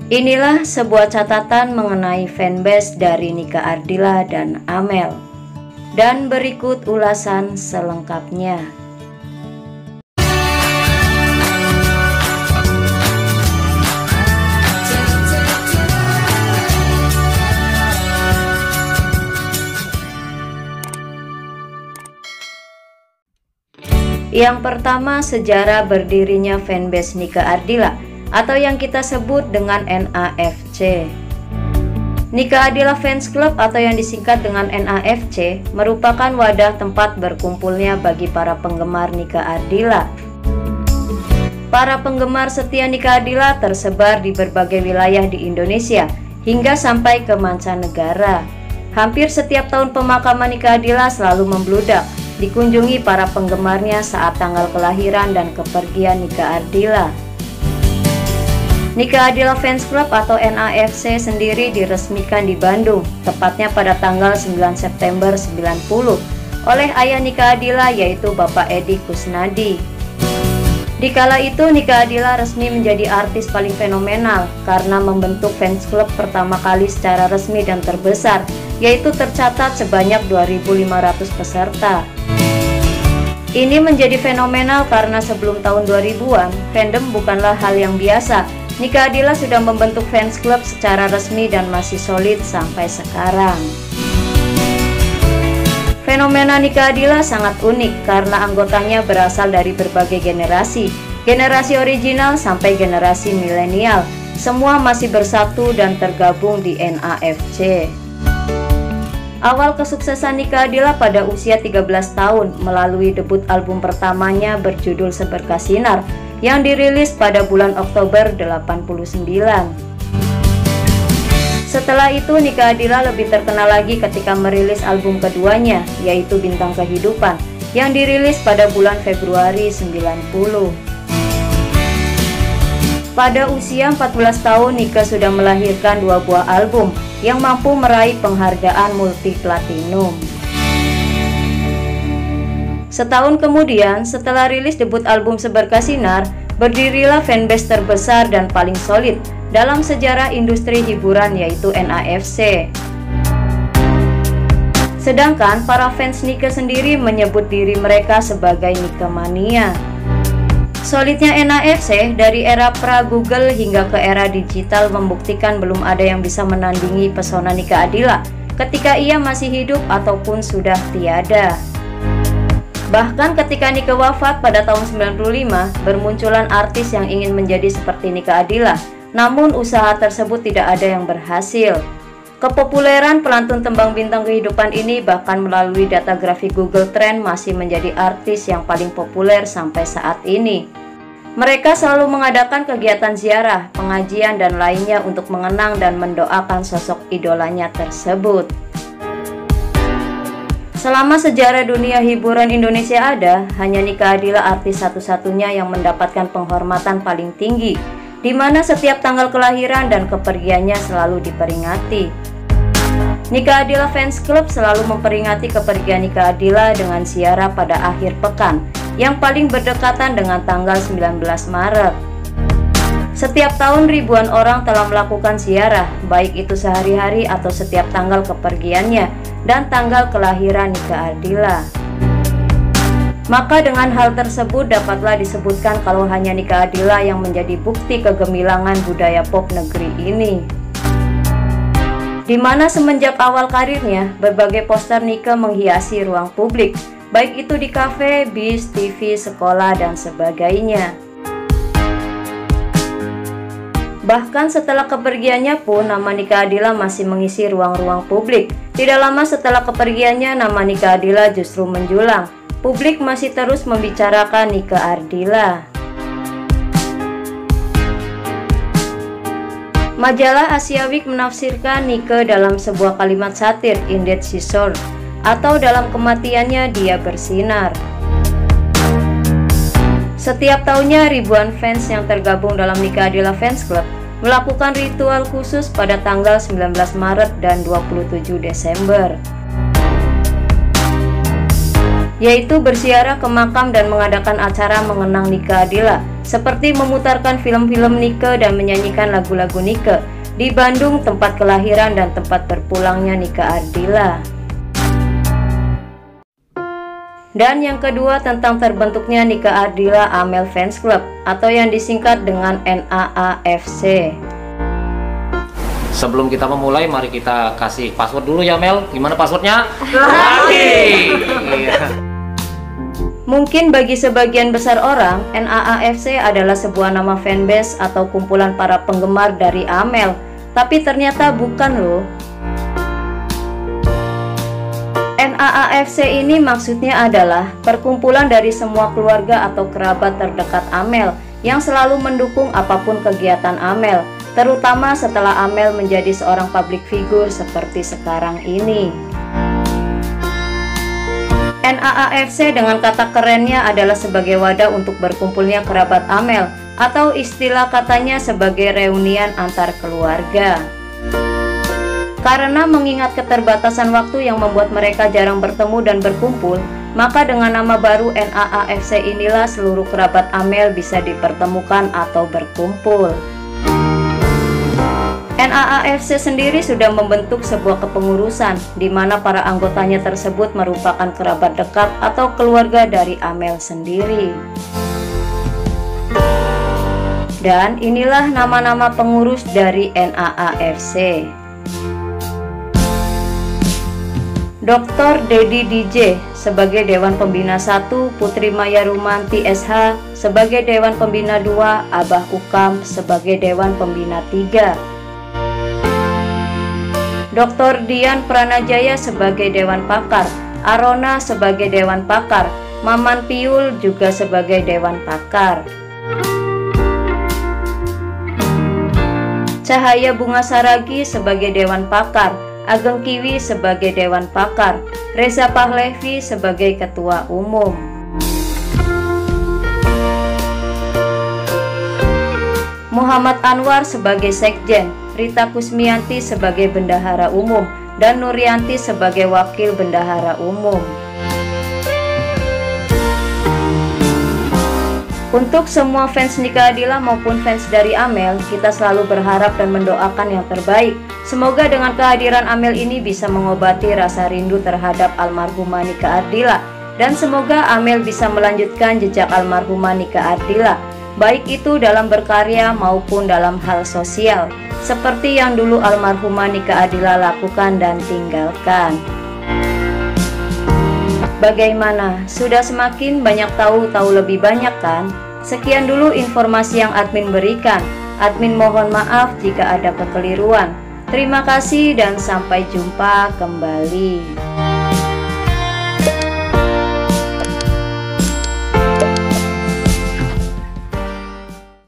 Inilah sebuah catatan mengenai fanbase dari Nika Ardila dan Amel. Dan berikut ulasan selengkapnya. Yang pertama, sejarah berdirinya fanbase Nika Ardila atau yang kita sebut dengan NAFC. Nika Ardila Fans Club atau yang disingkat dengan NAFC merupakan wadah tempat berkumpulnya bagi para penggemar Nika Ardila. Para penggemar setia Nika Ardila tersebar di berbagai wilayah di Indonesia hingga sampai ke mancanegara. Hampir setiap tahun pemakaman Nika Ardila selalu membludak, dikunjungi para penggemarnya saat tanggal kelahiran dan kepergian Nika Ardila. Nika Ardila Fans Club atau NAFC sendiri diresmikan di Bandung, tepatnya pada tanggal 9 September 90 oleh ayah Nika Ardila yaitu Bapak Edi Kusnadi. Di kala itu Nika Ardila resmi menjadi artis paling fenomenal karena membentuk fans club pertama kali secara resmi dan terbesar, yaitu tercatat sebanyak 2.500 peserta. Ini menjadi fenomenal karena sebelum tahun 2000-an, fandom bukanlah hal yang biasa. Nika Ardila sudah membentuk fans club secara resmi dan masih solid sampai sekarang. Fenomena Nika Ardila sangat unik karena anggotanya berasal dari berbagai generasi original sampai generasi milenial. Semua masih bersatu dan tergabung di NAFC. Awal kesuksesan Nika Ardila pada usia 13 tahun melalui debut album pertamanya berjudul Seberkas Sinar yang dirilis pada bulan Oktober 89. Setelah itu Nika Ardila lebih terkenal lagi ketika merilis album keduanya yaitu Bintang Kehidupan yang dirilis pada bulan Februari 90. Pada usia 14 tahun Nika sudah melahirkan 2 buah album yang mampu meraih penghargaan multi platinum. Setahun kemudian, setelah rilis debut album Seberkas Sinar, berdirilah fanbase terbesar dan paling solid dalam sejarah industri hiburan yaitu NAFC. Sedangkan para fans Nika sendiri menyebut diri mereka sebagai Nikamania. Solidnya NAFC dari era pra-Google hingga ke era digital membuktikan belum ada yang bisa menandingi pesona Nika Ardila ketika ia masih hidup ataupun sudah tiada. Bahkan ketika Nika wafat pada tahun 95, bermunculan artis yang ingin menjadi seperti Nika Ardila, namun usaha tersebut tidak ada yang berhasil. Kepopuleran pelantun tembang Bintang Kehidupan ini bahkan melalui data grafik Google Trend masih menjadi artis yang paling populer sampai saat ini. Mereka selalu mengadakan kegiatan ziarah, pengajian, dan lainnya untuk mengenang dan mendoakan sosok idolanya tersebut. Selama sejarah dunia hiburan Indonesia ada, hanya Nika Ardila artis satu-satunya yang mendapatkan penghormatan paling tinggi, di mana setiap tanggal kelahiran dan kepergiannya selalu diperingati. Nika Ardila Fans Club selalu memperingati kepergian Nika Ardila dengan ziarah pada akhir pekan, yang paling berdekatan dengan tanggal 19 Maret. Setiap tahun ribuan orang telah melakukan ziarah, baik itu sehari-hari atau setiap tanggal kepergiannya dan tanggal kelahiran Nika Ardila. Maka dengan hal tersebut dapatlah disebutkan kalau hanya Nika Ardila yang menjadi bukti kegemilangan budaya pop negeri ini. Di mana semenjak awal karirnya, berbagai poster Nika menghiasi ruang publik, baik itu di kafe, bis, TV, sekolah, dan sebagainya. Bahkan setelah kepergiannya pun nama Nika Ardila masih mengisi ruang-ruang publik. Tidak lama setelah kepergiannya nama Nika Ardila justru menjulang. Publik masih terus membicarakan Nika Ardila. Majalah Asia Week menafsirkan Nika dalam sebuah kalimat satir, "In death she shone," atau dalam kematiannya dia bersinar. Setiap tahunnya ribuan fans yang tergabung dalam Nika Ardila Fans Club melakukan ritual khusus pada tanggal 19 Maret dan 27 Desember, yaitu berziarah ke makam dan mengadakan acara mengenang Nika Ardila seperti memutarkan film-film Nike dan menyanyikan lagu-lagu Nike di Bandung, tempat kelahiran dan tempat berpulangnya Nike Ardila. Dan yang kedua tentang terbentuknya Nike Ardila Amel Fans Club atau yang disingkat dengan NAAFC. Sebelum kita memulai, mari kita kasih password dulu ya Mel. Gimana passwordnya? Lagi. Mungkin bagi sebagian besar orang, NAAFC adalah sebuah nama fanbase atau kumpulan para penggemar dari Amel. Tapi ternyata bukan loh. NAAFC ini maksudnya adalah perkumpulan dari semua keluarga atau kerabat terdekat Amel yang selalu mendukung apapun kegiatan Amel, terutama setelah Amel menjadi seorang public figure seperti sekarang ini. NAAFC dengan kata kerennya adalah sebagai wadah untuk berkumpulnya kerabat Amel, atau istilah katanya sebagai reunian antar keluarga. Karena mengingat keterbatasan waktu yang membuat mereka jarang bertemu dan berkumpul, maka dengan nama baru NAAFC inilah seluruh kerabat Amel bisa dipertemukan atau berkumpul. NAAFC sendiri sudah membentuk sebuah kepengurusan di mana para anggotanya tersebut merupakan kerabat dekat atau keluarga dari Amel sendiri. Dan inilah nama-nama pengurus dari NAAFC. Dr. Dedi DJ sebagai Dewan Pembina 1, Putri Maya Rumanti SH sebagai Dewan Pembina 2, Abah Ukam sebagai Dewan Pembina 3. Dr. Dian Pranajaya sebagai Dewan Pakar, Arona sebagai Dewan Pakar, Maman Piul juga sebagai Dewan Pakar. Cahaya Bunga Saragi sebagai Dewan Pakar, Ageng Kiwi sebagai Dewan Pakar, Reza Pahlevi sebagai Ketua Umum. Muhammad Anwar sebagai Sekjen, Rita Kusmianti sebagai Bendahara Umum, dan Nurianti sebagai Wakil Bendahara Umum. Untuk semua fans Nike Ardila maupun fans dari Amel, kita selalu berharap dan mendoakan yang terbaik. Semoga dengan kehadiran Amel ini bisa mengobati rasa rindu terhadap almarhumah Nike Ardila, dan semoga Amel bisa melanjutkan jejak almarhumah Nike Ardila, baik itu dalam berkarya maupun dalam hal sosial, seperti yang dulu almarhumah Nike Ardila lakukan dan tinggalkan. Bagaimana? Sudah semakin banyak tahu lebih banyak kan? Sekian dulu informasi yang admin berikan. Admin mohon maaf jika ada kekeliruan. Terima kasih dan sampai jumpa kembali.